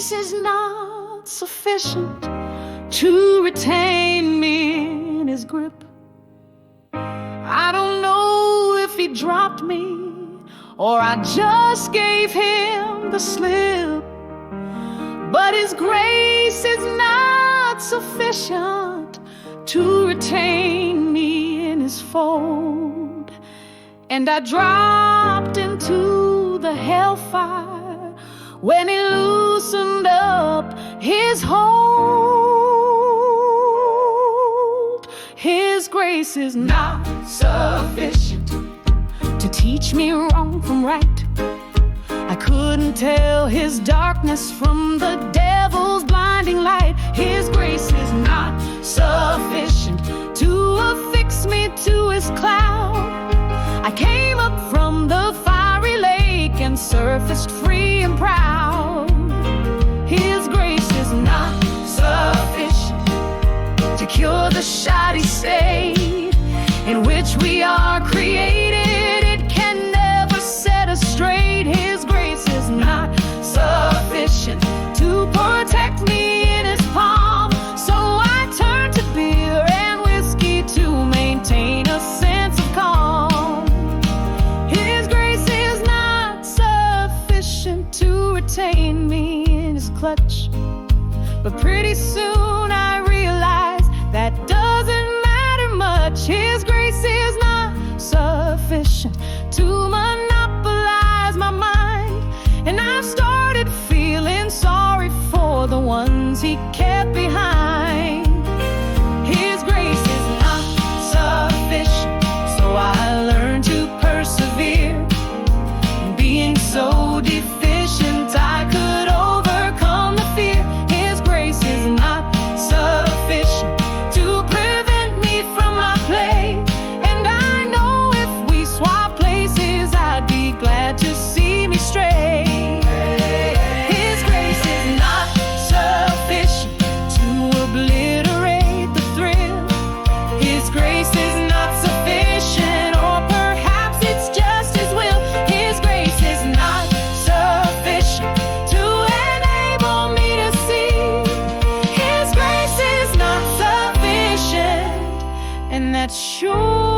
grace is not sufficient to retain me in his grip. I don't know if he dropped me or I just gave him the slip, but his grace is not sufficient to retain me in his fold. And I dropped into the hellfire when he loosened up his hold. His grace is not sufficient to teach me wrong from right. I couldn't tell his darkness from the devil's blinding light. His grace is not sufficient to affix me to his cloud. I came up from the fiery lake and surfaced free and proud. His grace is not sufficient to cure the shoddy state in which we are created. It can never set us straight. His grace is not sufficient to protect me in his palm. So I turn to beer and whiskey to maintain a sense of calm. His grace is not sufficient to retain me in his clutch. But pretty soon I realized that doesn't matter much. His grace is not sufficient to monopolize my mind, and I've started feeling sorry for the ones he kept behind. His grace is not sufficient, so I learned to persevere. Being so deficient, I could overcome the fear. His grace is not sufficient to prevent me from my play, and I know if we swap places, I'd be glad to see me stray. His grace is not sufficient to obliterate the thrill. His grace is not sufficient, or perhaps it's just his will. His grace is not sufficient to enable me to see. His grace is not sufficient, and that's sure